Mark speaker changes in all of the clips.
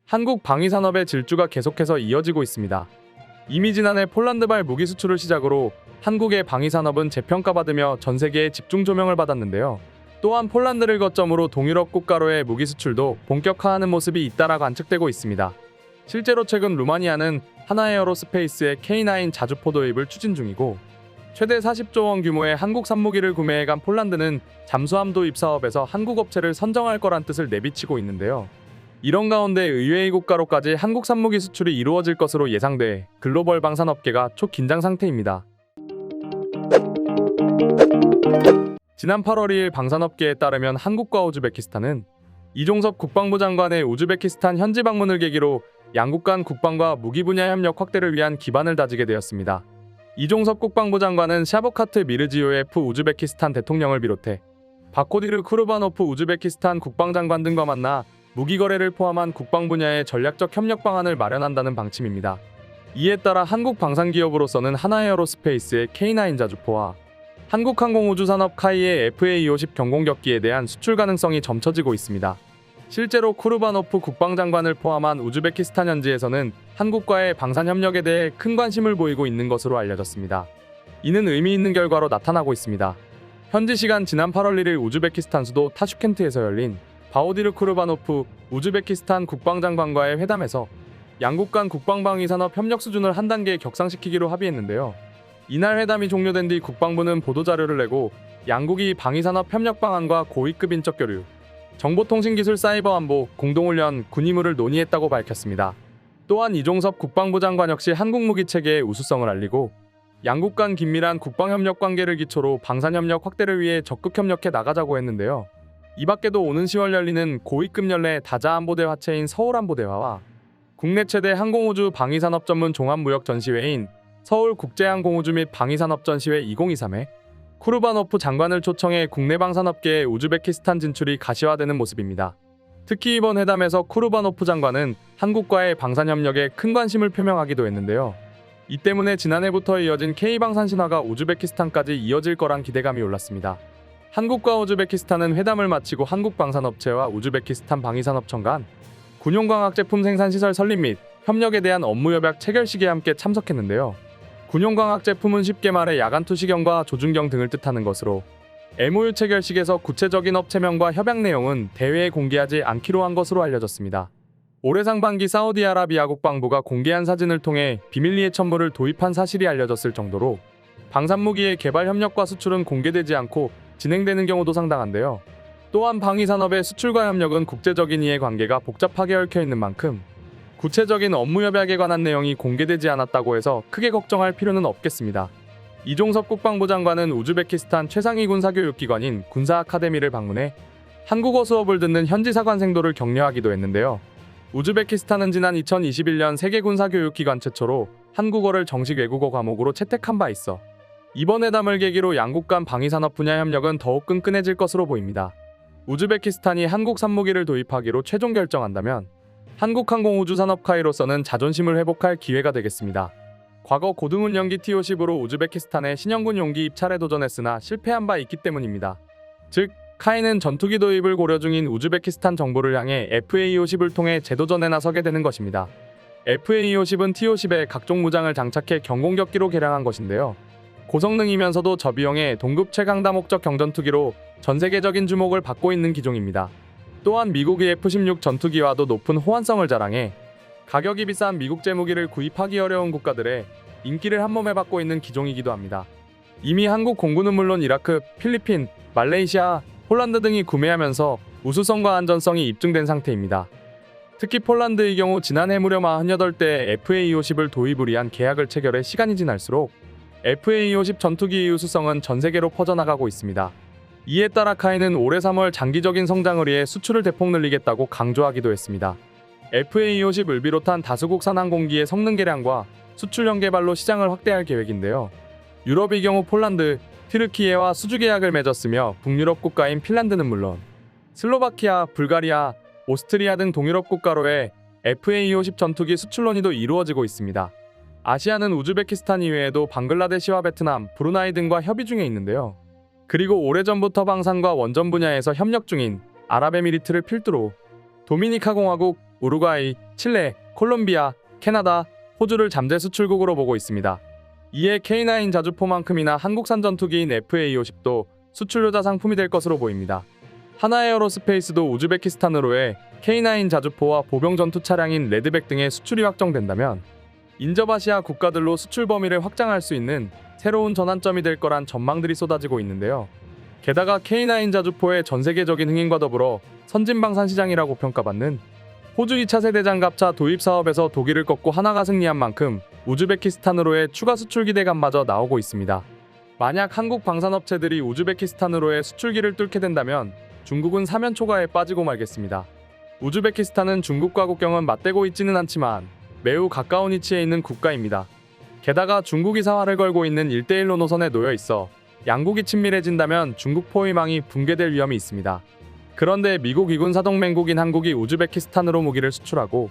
Speaker 1: 한국 방위산업의 질주가 계속해서 이어지고 있습니다. 이미 지난해 폴란드발 무기 수출을 시작으로 한국의 방위산업은 재평가받으며 전 세계에 집중 조명을 받았는데요. 또한 폴란드를 거점으로 동유럽 국가로의 무기 수출도 본격화하는 모습이 잇따라 관측되고 있습니다. 실제로 최근 루마니아는 하나에어로스페이스의 K9 자주포 도입을 추진 중이고, 최대 40조 원 규모의 한국 산무기를 구매해간 폴란드는 잠수함 도입 사업에서 한국 업체를 선정할 거란 뜻을 내비치고 있는데요. 이런 가운데 의외의 국가로까지 한국 산무기 수출이 이루어질 것으로 예상돼 글로벌 방산업계가 초긴장 상태입니다. 지난 8월 2일 방산업계에 따르면 한국과 우즈베키스탄은 이종섭 국방부 장관의 우즈베키스탄 현지 방문을 계기로 양국 간 국방과 무기 분야 협력 확대를 위한 기반을 다지게 되었습니다. 이종섭 국방부 장관은 샤보카트 미르지요예프 우즈베키스탄 대통령을 비롯해 바코디르 쿠르바노프 우즈베키스탄 국방장관 등과 만나 무기 거래를 포함한 국방 분야의 전략적 협력 방안을 마련한다는 방침입니다. 이에 따라 한국 방산기업으로서는 하나에어로스페이스의 K9 자주포와 한국항공우주산업 카이의 FA250 경공격기에 대한 수출 가능성이 점쳐지고 있습니다. 실제로 쿠르바노프 국방장관을 포함한 우즈베키스탄 현지에서는 한국과의 방산협력에 대해 큰 관심을 보이고 있는 것으로 알려졌습니다. 이는 의미 있는 결과로 나타나고 있습니다. 현지 시간 지난 8월 1일 우즈베키스탄 수도 타슈켄트에서 열린 바오디르 쿠르바노프 우즈베키스탄 국방장관과의 회담에서 양국 간 국방방위산업 협력 수준을 한 단계 격상시키기로 합의했는데요. 이날 회담이 종료된 뒤 국방부는 보도자료를 내고 양국이 방위산업 협력 방안과 고위급 인적 교류, 정보통신기술 사이버 안보, 공동훈련, 군의무를 논의했다고 밝혔습니다. 또한 이종섭 국방부 장관 역시 한국 무기체계의 우수성을 알리고 양국 간 긴밀한 국방협력 관계를 기초로 방산협력 확대를 위해 적극 협력해 나가자고 했는데요. 이 밖에도 오는 10월 열리는 고위급 연례 다자안보대 화체인 서울안보대화와 국내 최대 항공우주 방위산업 전문 종합무역 전시회인 서울국제항공우주 및 방위산업 전시회 2023에 쿠르바노프 장관을 초청해 국내 방산업계의 우즈베키스탄 진출이 가시화되는 모습입니다. 특히 이번 회담에서 쿠르바노프 장관은 한국과의 방산협력에 큰 관심을 표명하기도 했는데요. 이 때문에 지난해부터 이어진 K방산 신화가 우즈베키스탄까지 이어질 거란 기대감이 올랐습니다. 한국과 우즈베키스탄은 회담을 마치고 한국방산업체와 우즈베키스탄 방위산업청 간 군용광학 제품 생산 시설 설립 및 협력에 대한 업무 협약 체결식에 함께 참석했는데요. 군용광학 제품은 쉽게 말해 야간 투시경과 조준경 등을 뜻하는 것으로 MOU 체결식에서 구체적인 업체명과 협약 내용은 대회에 공개하지 않기로 한 것으로 알려졌습니다. 올해 상반기 사우디아라비아 국방부가 공개한 사진을 통해 비밀리에 첨부를 도입한 사실이 알려졌을 정도로 방산무기의 개발 협력과 수출은 공개되지 않고 진행되는 경우도 상당한데요. 또한 방위산업의 수출과 협력은 국제적인 이해관계가 복잡하게 얽혀있는 만큼 구체적인 업무 협약에 관한 내용이 공개되지 않았다고 해서 크게 걱정할 필요는 없겠습니다. 이종섭 국방부 장관은 우즈베키스탄 최상위 군사교육기관인 군사아카데미를 방문해 한국어 수업을 듣는 현지 사관생도를 격려하기도 했는데요. 우즈베키스탄은 지난 2021년 세계 군사교육기관 최초로 한국어를 정식 외국어 과목으로 채택한 바 있어 이번 회담을 계기로 양국 간 방위산업 분야 협력은 더욱 끈끈해질 것으로 보입니다. 우즈베키스탄이 한국 산무기를 도입하기로 최종 결정한다면 한국항공우주산업 카이로서는 자존심을 회복할 기회가 되겠습니다. 과거 고등훈련기 T-50으로 우즈베키스탄의 신형군 용기 입찰에 도전했으나 실패한 바 있기 때문입니다. 즉, 카이는 전투기 도입을 고려 중인 우즈베키스탄 정부를 향해 FA-50을 통해 재도전에 나서게 되는 것입니다. FA-50은 T-50에 각종 무장을 장착해 경공격기로 개량한 것인데요. 고성능이면서도 저비용의 동급 최강 다목적 경전투기로 전세계적인 주목을 받고 있는 기종입니다. 또한 미국의 F-16 전투기와도 높은 호환성을 자랑해 가격이 비싼 미국제 무기를 구입하기 어려운 국가들의 인기를 한몸에 받고 있는 기종이기도 합니다. 이미 한국 공군은 물론 이라크, 필리핀, 말레이시아, 폴란드 등이 구매하면서 우수성과 안전성이 입증된 상태입니다. 특히 폴란드의 경우 지난해 무려 48대의 FA-50을 도입을 위한 계약을 체결해 시간이 지날수록 FA-50 전투기의 우수성은 전세계로 퍼져나가고 있습니다. 이에 따라 카이는 올해 3월 장기적인 성장을 위해 수출을 대폭 늘리겠다고 강조하기도 했습니다. FA-50을 비롯한 다수국산 항공기의 성능 개량과 수출형 개발로 시장을 확대할 계획인데요. 유럽의 경우 폴란드, 튀르키예와 수주 계약을 맺었으며 북유럽 국가인 핀란드는 물론 슬로바키아, 불가리아, 오스트리아 등 동유럽 국가로의 FA-50 전투기 수출 논의도 이루어지고 있습니다. 아시아는 우즈베키스탄 이외에도 방글라데시와 베트남, 브루나이 등과 협의 중에 있는데요. 그리고 오래전부터 방산과 원전 분야에서 협력 중인 아랍에미리트를 필두로 도미니카 공화국, 우루과이, 칠레, 콜롬비아, 캐나다, 호주를 잠재 수출국으로 보고 있습니다. 이에 K9 자주포만큼이나 한국산 전투기인 FA-50도 수출효자 상품이 될 것으로 보입니다. 하나에어로스페이스도 우즈베키스탄으로의 K9 자주포와 보병 전투 차량인 레드백 등의 수출이 확정된다면 인접아시아 국가들로 수출 범위를 확장할 수 있는 새로운 전환점이 될 거란 전망들이 쏟아지고 있는데요. 게다가 K9 자주포의 전세계적인 흥행과 더불어 선진방산 시장이라고 평가받는 호주 2차 세대 장갑차 도입 사업에서 독일을 꺾고 하나가 승리한 만큼 우즈베키스탄으로의 추가 수출 기대감마저 나오고 있습니다. 만약 한국 방산업체들이 우즈베키스탄으로의 수출기를 뚫게 된다면 중국은 사면 초과에 빠지고 말겠습니다. 우즈베키스탄은 중국과 국경은 맞대고 있지는 않지만 매우 가까운 위치에 있는 국가입니다. 게다가 중국이 사활을 걸고 있는 1대1로 노선에 놓여 있어 양국이 친밀해진다면 중국 포위망이 붕괴될 위험이 있습니다. 그런데 미국 이군 사동맹국인 한국이 우즈베키스탄으로 무기를 수출하고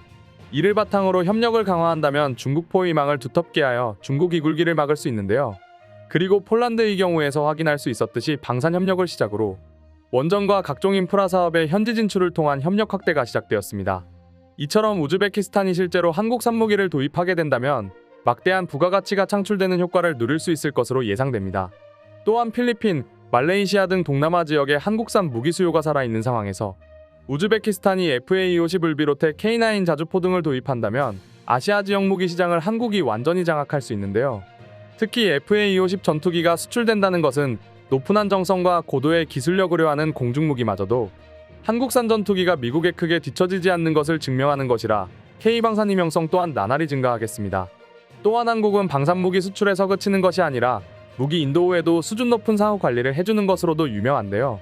Speaker 1: 이를 바탕으로 협력을 강화한다면 중국 포위망을 두텁게 하여 중국 이굴기를 막을 수 있는데요. 그리고 폴란드의 경우에서 확인할 수 있었듯이 방산 협력을 시작으로 원전과 각종 인프라 사업의 현지 진출을 통한 협력 확대가 시작되었습니다. 이처럼 우즈베키스탄이 실제로 한국산 무기를 도입하게 된다면 막대한 부가가치가 창출되는 효과를 누릴 수 있을 것으로 예상됩니다. 또한 필리핀, 말레이시아 등 동남아 지역에 한국산 무기 수요가 살아있는 상황에서 우즈베키스탄이 FA-50을 비롯해 K9 자주포 등을 도입한다면 아시아 지역 무기 시장을 한국이 완전히 장악할 수 있는데요. 특히 FA-50 전투기가 수출된다는 것은 높은 안정성과 고도의 기술력을 요하는 공중무기마저도 한국산 전투기가 미국에 크게 뒤처지지 않는 것을 증명하는 것이라 K방산 이명성 또한 나날이 증가하겠습니다. 또한 한국은 방산무기 수출에서 그치는 것이 아니라 무기 인도 외에도 수준 높은 사후 관리를 해주는 것으로도 유명한데요.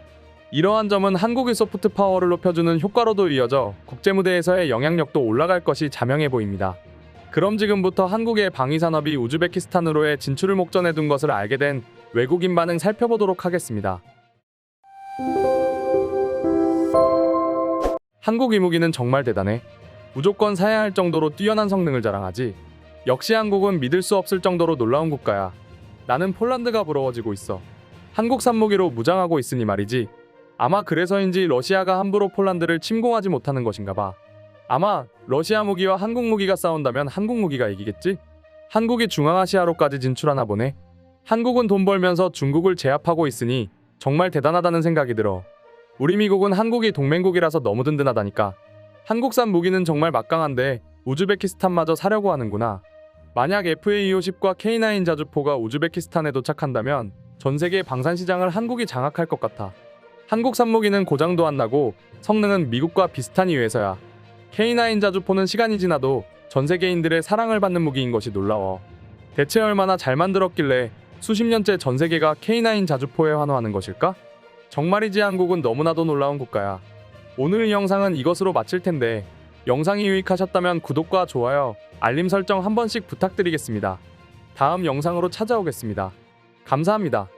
Speaker 1: 이러한 점은 한국의 소프트 파워를 높여주는 효과로도 이어져 국제무대에서의 영향력도 올라갈 것이 자명해 보입니다. 그럼 지금부터 한국의 방위산업이 우즈베키스탄으로의 진출을 목전에 둔 것을 알게 된 외국인 반응 살펴보도록 하겠습니다. 한국 이 무기는 정말 대단해. 무조건 사야 할 정도로 뛰어난 성능을 자랑하지. 역시 한국은 믿을 수 없을 정도로 놀라운 국가야. 나는 폴란드가 부러워지고 있어. 한국산 무기로 무장하고 있으니 말이지. 아마 그래서인지 러시아가 함부로 폴란드를 침공하지 못하는 것인가 봐. 아마 러시아 무기와 한국 무기가 싸운다면 한국 무기가 이기겠지? 한국이 중앙아시아로까지 진출하나 보네. 한국은 돈 벌면서 중국을 제압하고 있으니 정말 대단하다는 생각이 들어. 우리 미국은 한국이 동맹국이라서 너무 든든하다니까. 한국산 무기는 정말 막강한데 우즈베키스탄마저 사려고 하는구나. 만약 FA-50과 K9 자주포가 우즈베키스탄에 도착한다면 전 세계 방산 시장을 한국이 장악할 것 같아. 한국산 무기는 고장도 안 나고 성능은 미국과 비슷한 이유에서야. K9 자주포는 시간이 지나도 전 세계인들의 사랑을 받는 무기인 것이 놀라워. 대체 얼마나 잘 만들었길래 수십 년째 전 세계가 K9 자주포에 환호하는 것일까? 정말이지 한국은 너무나도 놀라운 국가야. 오늘 영상은 이것으로 마칠 텐데 영상이 유익하셨다면 구독과 좋아요, 알림 설정 한 번씩 부탁드리겠습니다. 다음 영상으로 찾아오겠습니다. 감사합니다.